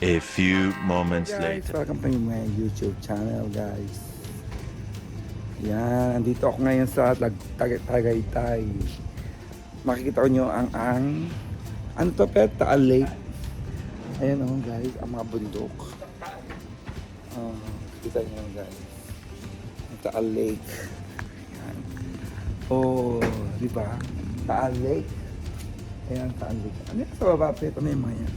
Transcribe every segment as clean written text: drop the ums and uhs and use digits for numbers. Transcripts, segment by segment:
A few moments Guys, later. welcome to my YouTube channel, guys. Yan, andito ako ngayon sa Tagaytay. Makikita ko nyo ang ano to, pet? Taal Lake. Ayan oh, guys, ang mga bundok. Kita nyo, guys. Ang Taal Lake. Ayan. Oh, di ba? Taal Lake. Ayan, Taal Lake. Ano yung sa baba, pet? Ano yung mga yan?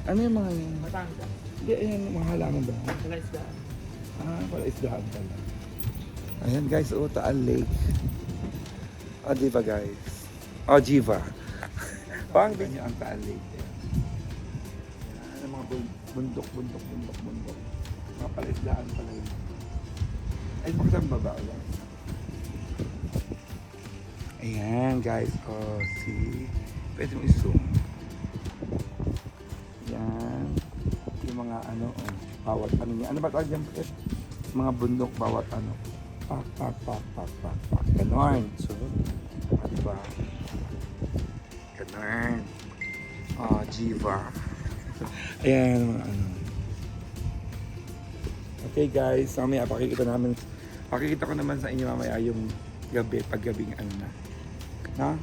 Ano yung mga yan? Matangga. Hindi, ayan, mga halaman ba? Saka isdaan. Pala isdahan pala. Ayan guys, Taal Lake. Di ba guys? Jiva. Pang ganyan ang Taal Lake. Ayan, ang mga bundok. Mga palaisdaan pala yun. Ay, makita ang baba ulit. Ayan guys, see? Pwede mo i-zoom. Yan. Yung mga bawat ano niya. Ano ba tawag dyan? Mga bundok, bawat ano. Pak. Ganon. So, diba? Ganon. Jiva. Ayan, mga ano. Okay guys, mamaya pakikita ko naman sa inyo mamaya yung paggabing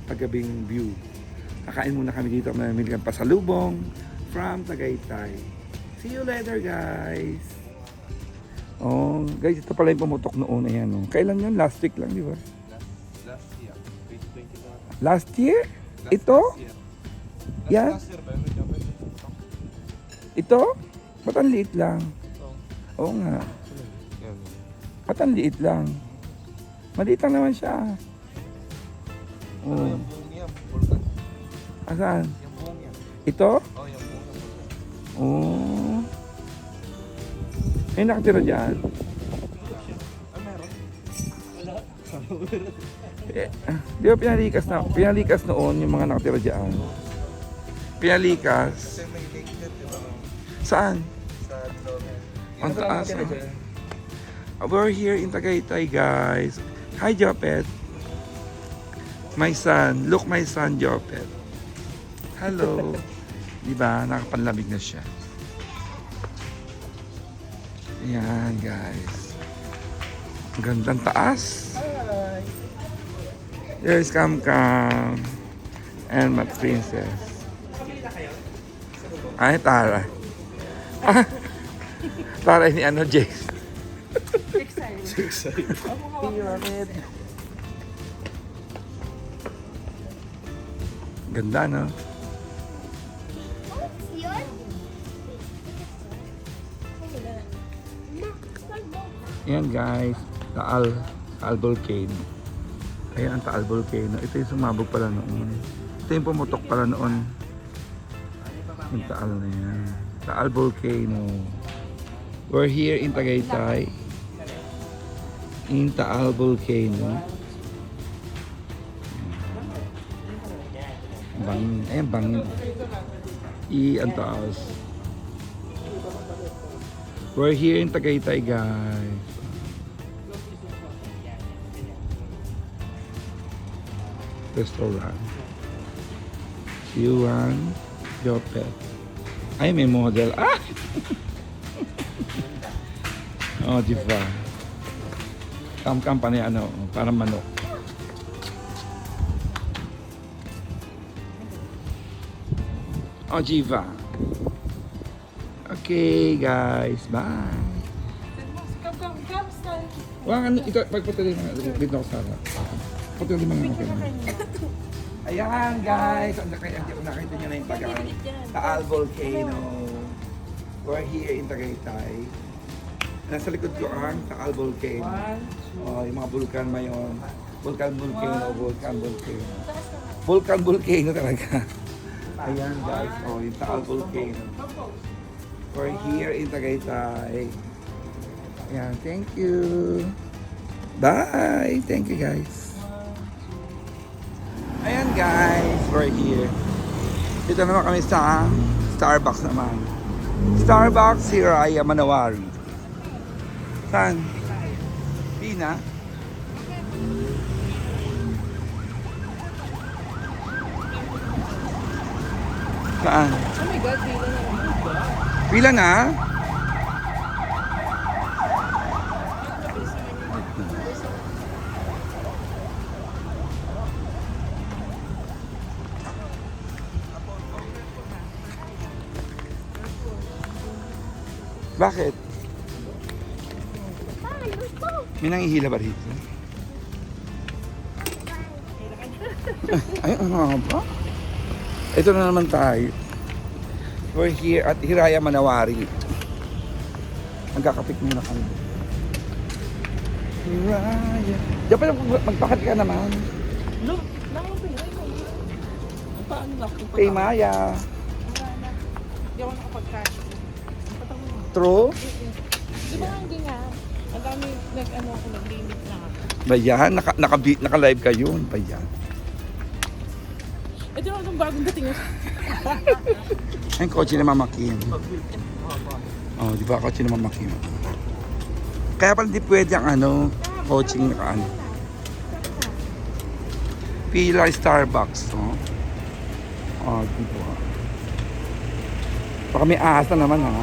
paggabing view. Kakain muna kami dito, mamimili kami pasalubong from Tagaytay. See you later, guys. Guys, ito pala yung pumutok noon. Ayan, Kailan yun? Last week lang, di ba? Last year, 2021. Last year? Ito? Yan? Last year ba? May Ito? Ba't ang liit lang? Oo nga. Yan. Ba't ang liit lang? Maliit lang naman siya. Ano Oh. yung buong yan? Vulkan. Asan? Yung buong yan. Ito? Oh, yung buong yan. Oh. May nakatira dyan. Meron. Di ba pinalikas noon yung mga nakatira dyan? Pinalikas. Kasi may lake dyan, di ba? Saan? Sa Lomen. Ang taas. We're here in Tagaytay, guys. Hi, Jopet. My son. Look, my son, Jopet. Hello. Diba? Nakapanlamig na siya. Ayan, guys. Ang gandang taas. There's Cam and my princess. Ay, Tara. Tara ni Jace. Pyramid. Ganda, no? Yan guys, Taal Volcano. Ayan ang Taal Volcano. Ito yung sumabog pala noon. Ito yung pumutok pala noon. Yung Taal na yan. Taal Volcano. We're here in Tagaytay. In Taal Volcano. Bangin. Ayan, bangin. Ang taas. We're here in Tagaytay, guys. Restaurant. Yuan Jopet. Ay, may model. Ah! Diba? Kam-kam pa niya, parang manok. Jiva. Okay, guys. Bye. Wang, ito, pagpatuloy mga, dito ako sana. Patuloy mga okay na. Ayan, guys. Nakita nyo na yung Taal Volcano. We're here in Tagaytay. Nasa likod ko ang Taal Volcano. Yung mga vulkan mayon. Vulkan volcano talaga. Ayan guys, yung Taal Volcano. We're here in Tagaytay. Ayan, thank you. Bye! Thank you guys. Ayan guys, we're here. Dito naman kami sa Starbucks naman. Starbucks Hiraya Manawari. Saan? Pina? Saan? Oh my God, dito na naman. Pila na? Bakit? May nangihila ba rito? Ay, ano nga ba? Ito na naman tayo. We're here at Hiraya Manawari. Magkakapit muna kami. Hiraya. Diyan pa magpakat ka naman. No, nakapilay ko. Paano na ako? Kay Maya. Hindi ako nakapag-cash. True? Di ba hindi nga? Ang dami nag-ano ako, nag-limit na ako. Bayan, naka-live kayo. Bayan. Ito lang itong bagong dating. Ay, kotse na mamakin. Oh, di ba kotse na mamakin? Kaya pala hindi pwede ang ano, coaching na ano. Pila Starbucks, no? Oh, di ba? Baka may ahas na naman, ha?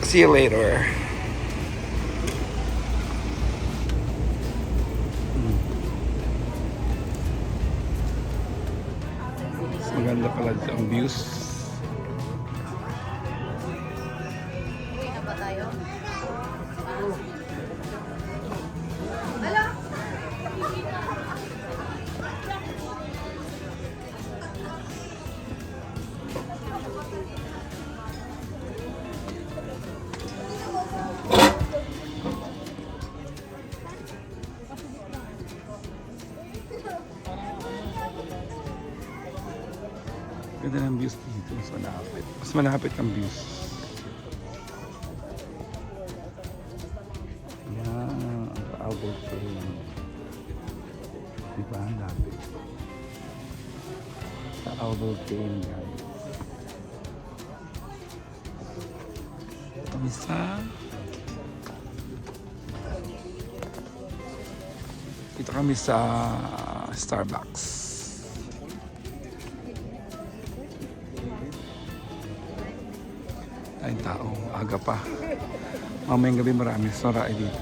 See you later. Maganda pala ang views. Uwi na ba tayo? Ganda ng views dito. Mas malapit. Mas malapit ang views. Yan. Ang Albert Train. Diba? Ang lapit. Sa Albert Train, guys. Kami sa... Dito kami sa Starbucks. Ay, tao. Aga pa. Mamayang gabi marami. Sorae dito.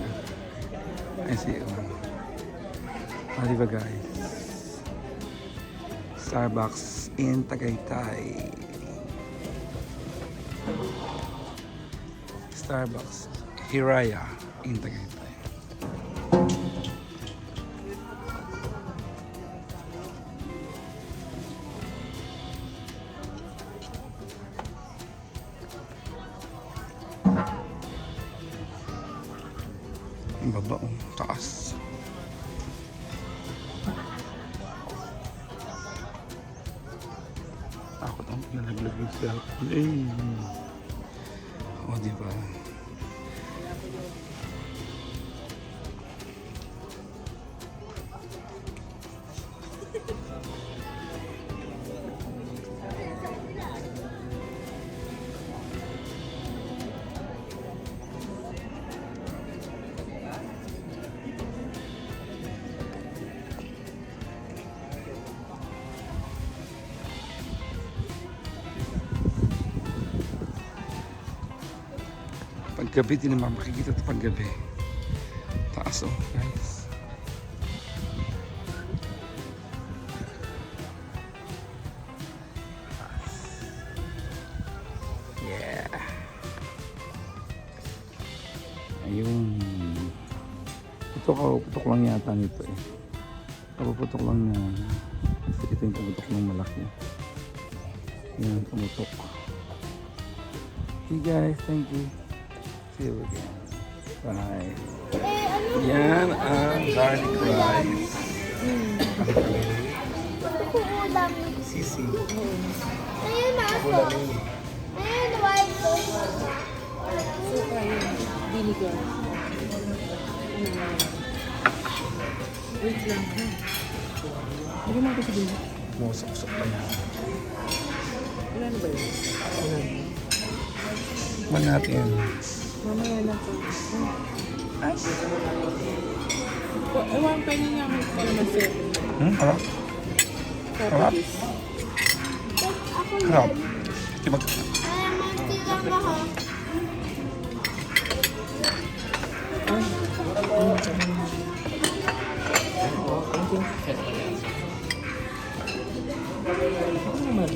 Ay, siya. Diba guys? Starbucks in Tagaytay. Starbucks Hiraya in Tagaytay. Ang baba, oh, taas. Takot ang nalaglag yung cellphone. Eh. O, diba? Paggabi din naman makikita ito paggabi. Taas, oh, guys. Taas. Yeah. Ayun. Putok lang yata nito eh. Kapuputok lang na. Ito yung pumutok ng malaki. Yan, pumutok. Okay guys, thank you. See you again. Bye. Yan ang garlic rice. Ulam. Sisi. Ayun na ako. Ayun, white sauce. Suka yun. Vinegar. Wait lang ha. Hindi mo ako sabihin. Musok-sok pa yan. Wala na ba yun? Wala na. Tikman natin. Mamaya na po. Ay. Ewan, penny nga ako para mag-set. Harap. Harap. Tapos, Crab. Mag Ay, magtila ka ha. Ano naman,